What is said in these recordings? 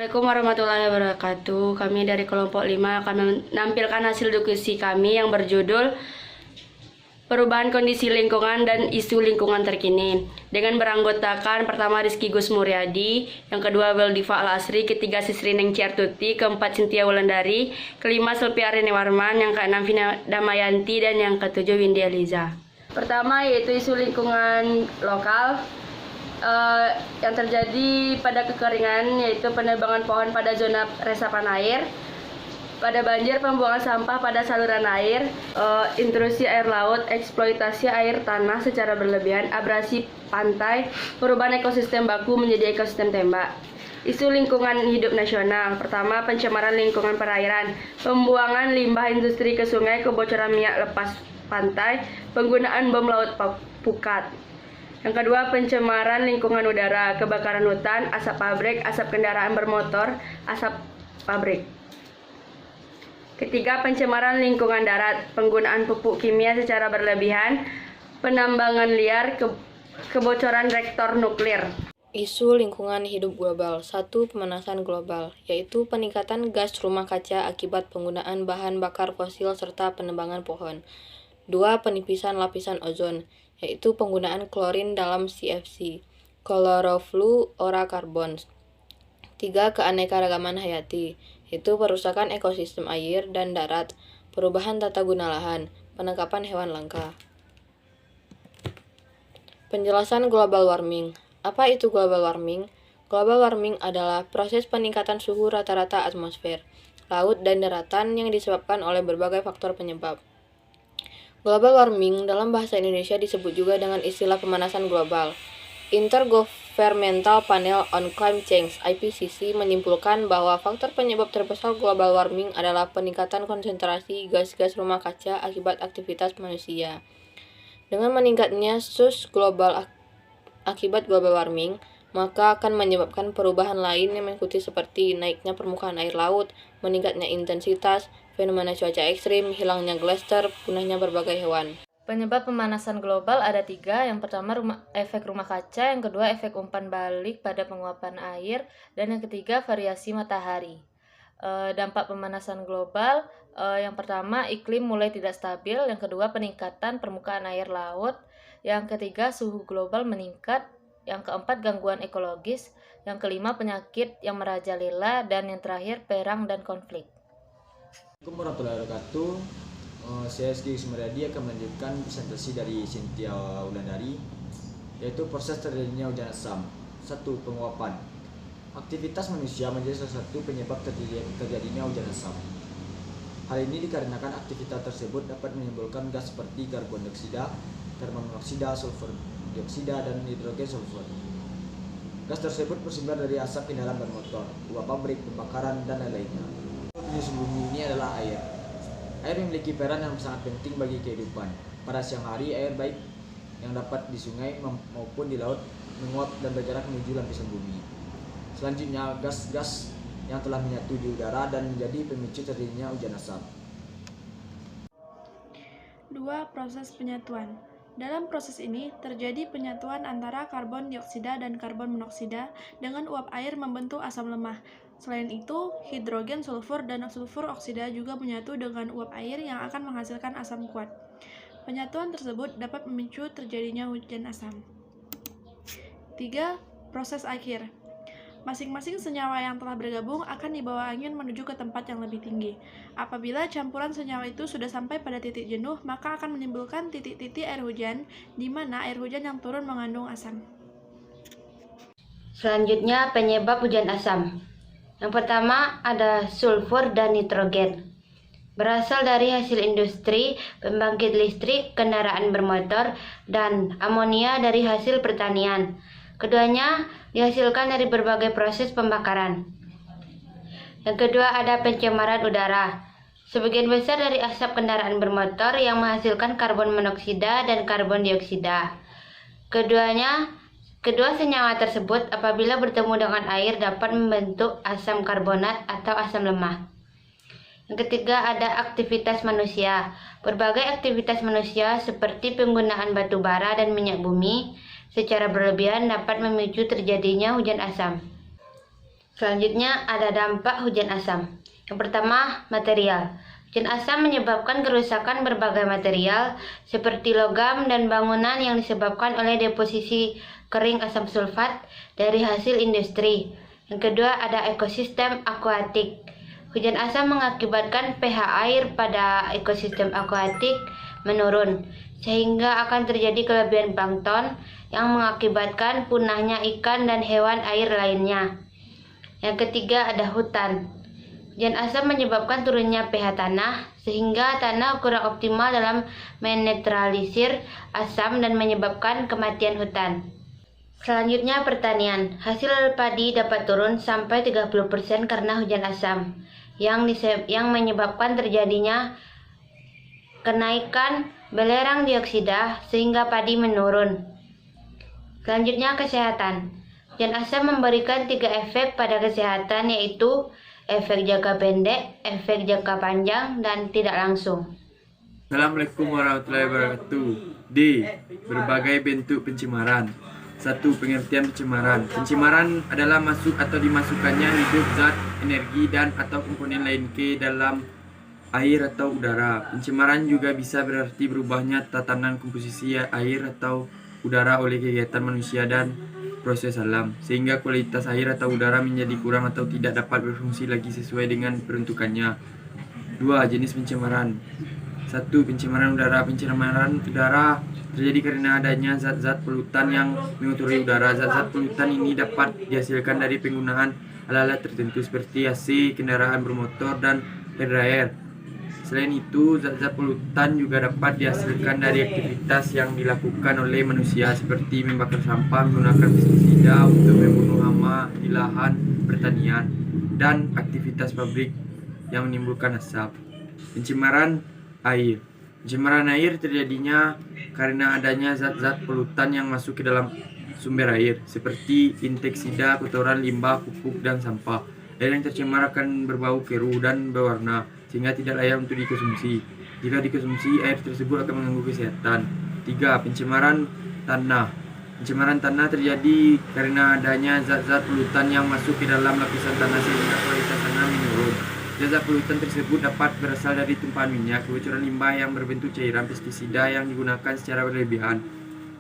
Assalamualaikum warahmatullahi wabarakatuh. Kami dari kelompok 5 akan menampilkan hasil diskusi kami yang berjudul Perubahan Kondisi Lingkungan dan Isu Lingkungan Terkini, dengan beranggotakan pertama Rizky Gus Muryadi, yang kedua Weldifa Al-Asri, ketiga Sisrineng Ciartuti, keempat Cynthia Wulandari, kelima Selviari Warman, yang keenam Vina Damayanti, dan yang ketujuh Windy Eliza. Pertama yaitu isu lingkungan lokal yang terjadi pada kekeringan, yaitu penebangan pohon pada zona resapan air, pada banjir, pembuangan sampah pada saluran air, intrusi air laut, eksploitasi air tanah secara berlebihan, abrasi pantai, perubahan ekosistem baku menjadi ekosistem tembak. Isu lingkungan hidup nasional. Pertama, pencemaran lingkungan perairan, pembuangan limbah industri ke sungai, kebocoran minyak lepas pantai, penggunaan bom laut pukat. Yang kedua, pencemaran lingkungan udara, kebakaran hutan, asap pabrik, asap kendaraan bermotor, asap pabrik. Ketiga, pencemaran lingkungan darat, penggunaan pupuk kimia secara berlebihan, penambangan liar, kebocoran reaktor nuklir. Isu lingkungan hidup global. 1. Pemanasan global, yaitu peningkatan gas rumah kaca akibat penggunaan bahan bakar fosil serta penebangan pohon. 2. Penipisan lapisan ozon, yaitu penggunaan klorin dalam CFC, chlorofluorocarbons. 3. Keanekaragaman hayati, yaitu perusakan ekosistem air dan darat, perubahan tata guna lahan, penangkapan hewan langka. Penjelasan global warming. Apa itu global warming? Global warming adalah proses peningkatan suhu rata-rata atmosfer, laut, dan daratan yang disebabkan oleh berbagai faktor penyebab. Global warming dalam bahasa Indonesia disebut juga dengan istilah pemanasan global. Intergovernmental Panel on Climate Change (IPCC) menyimpulkan bahwa faktor penyebab terbesar global warming adalah peningkatan konsentrasi gas-gas rumah kaca akibat aktivitas manusia. Dengan meningkatnya sus global akibat global warming, maka akan menyebabkan perubahan lain yang mengikuti seperti naiknya permukaan air laut, meningkatnya intensitas, fenomena cuaca ekstrim, hilangnya glacier, punahnya berbagai hewan. Penyebab pemanasan global ada 3. Yang pertama efek rumah kaca, yang kedua efek umpan balik pada penguapan air, dan yang ketiga variasi matahari. Dampak pemanasan global, yang pertama iklim mulai tidak stabil, yang kedua peningkatan permukaan air laut, yang ketiga suhu global meningkat, yang keempat gangguan ekologis, yang kelima penyakit yang merajalela, dan yang terakhir perang dan konflik. Assalamualaikum warahmatullahi wabarakatuh. Saya Rizky Gus Muryadi akan melanjutkan presentasi dari Cynthia Wulandari, yaitu proses terjadinya hujan asam. 1. Penguapan. Aktivitas manusia menjadi salah satu penyebab terjadinya hujan asam. Hal ini dikarenakan aktivitas tersebut dapat menimbulkan gas seperti karbon dioksida, karbon monoksida, sulfur dioksida, dan hidrogen sulfur. Gas tersebut bersumber dari asap kendaraan bermotor, uap pabrik, pembakaran, dan lain-lainnya. Penyusun bumi ini adalah air. Air memiliki peran yang sangat penting bagi kehidupan. Pada siang hari, air baik yang dapat di sungai maupun di laut menguap dan bergerak menuju lapisan bumi. Selanjutnya, gas-gas yang telah menyatu di udara dan menjadi pemicu terjadinya hujan asam. 2. Proses penyatuan. Dalam proses ini, terjadi penyatuan antara karbon dioksida dan karbon monoksida dengan uap air membentuk asam lemah. Selain itu, hidrogen sulfur dan sulfur oksida juga menyatu dengan uap air yang akan menghasilkan asam kuat. Penyatuan tersebut dapat memicu terjadinya hujan asam. 3. Proses akhir. Masing-masing senyawa yang telah bergabung akan dibawa angin menuju ke tempat yang lebih tinggi. Apabila campuran senyawa itu sudah sampai pada titik jenuh, maka akan menimbulkan titik-titik air hujan, di mana air hujan yang turun mengandung asam. Selanjutnya, penyebab hujan asam. Yang pertama ada sulfur dan nitrogen. Berasal dari hasil industri, pembangkit listrik, kendaraan bermotor, dan amonia dari hasil pertanian. Keduanya dihasilkan dari berbagai proses pembakaran. Yang kedua ada pencemaran udara. Sebagian besar dari asap kendaraan bermotor yang menghasilkan karbon monoksida dan karbon dioksida. Kedua senyawa tersebut apabila bertemu dengan air dapat membentuk asam karbonat atau asam lemah. Yang ketiga ada aktivitas manusia. Berbagai aktivitas manusia seperti penggunaan batu bara dan minyak bumi secara berlebihan dapat memicu terjadinya hujan asam. Selanjutnya ada dampak hujan asam. Yang pertama, material. Hujan asam menyebabkan kerusakan berbagai material seperti logam dan bangunan yang disebabkan oleh deposisi kering asam sulfat dari hasil industri. Yang kedua ada ekosistem akuatik. Hujan asam mengakibatkan pH air pada ekosistem akuatik menurun, sehingga akan terjadi kelebihan plankton yang mengakibatkan punahnya ikan dan hewan air lainnya. Yang ketiga ada hutan. Hujan asam menyebabkan turunnya pH tanah, sehingga tanah kurang optimal dalam menetralisir asam dan menyebabkan kematian hutan. Selanjutnya pertanian. Hasil padi dapat turun sampai 30% karena hujan asam, yang menyebabkan terjadinya kenaikan belerang dioksida sehingga padi menurun. Selanjutnya kesehatan. Hujan asam memberikan 3 efek pada kesehatan, yaitu efek jangka pendek, efek jangka panjang, dan tidak langsung. Assalamualaikum warahmatullahi wabarakatuh. D. Berbagai bentuk pencemaran. 1. Pengertian pencemaran. Pencemaran adalah masuk atau dimasukkannya hidup zat, energi, dan atau komponen lain ke dalam air atau udara. Pencemaran juga bisa berarti berubahnya tatanan komposisi air atau udara oleh kegiatan manusia dan proses alam, sehingga kualitas air atau udara menjadi kurang atau tidak dapat berfungsi lagi sesuai dengan peruntukannya. 2. Jenis pencemaran. 1. Pencemaran udara. Pencemaran udara terjadi karena adanya zat-zat polutan yang mengotori udara. Zat-zat polutan ini dapat dihasilkan dari penggunaan alat-alat tertentu seperti AC, kendaraan bermotor, dan hair dryer. Selain itu, zat-zat polutan juga dapat dihasilkan dari aktivitas yang dilakukan oleh manusia seperti membakar sampah, menggunakan pestisida untuk membunuh hama di lahan pertanian, dan aktivitas pabrik yang menimbulkan asap. Pencemaran air. Pencemaran air terjadinya karena adanya zat-zat polutan yang masuk ke dalam sumber air seperti inseksida, kotoran, limbah, pupuk, dan sampah. Air yang tercemar akan berbau keruh dan berwarna, sehingga tidak layak untuk dikonsumsi. Jika dikonsumsi, air tersebut akan mengganggu kesehatan. 3. Pencemaran tanah. Pencemaran tanah terjadi karena adanya zat-zat polutan yang masuk ke dalam lapisan tanah sehingga kualitas tanah menurun. Zat-zat polutan tersebut dapat berasal dari tumpahan minyak, kebocoran limbah yang berbentuk cairan, pestisida yang digunakan secara berlebihan,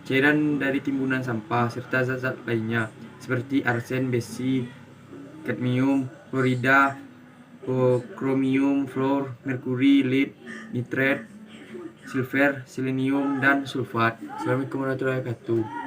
cairan dari timbunan sampah, serta zat-zat lainnya seperti arsen, besi, kadmium, klorida, kromium, fluor, merkuri, lead, nitrat, silver, selenium, dan sulfat. Assalamualaikum warahmatullahi wabarakatuh.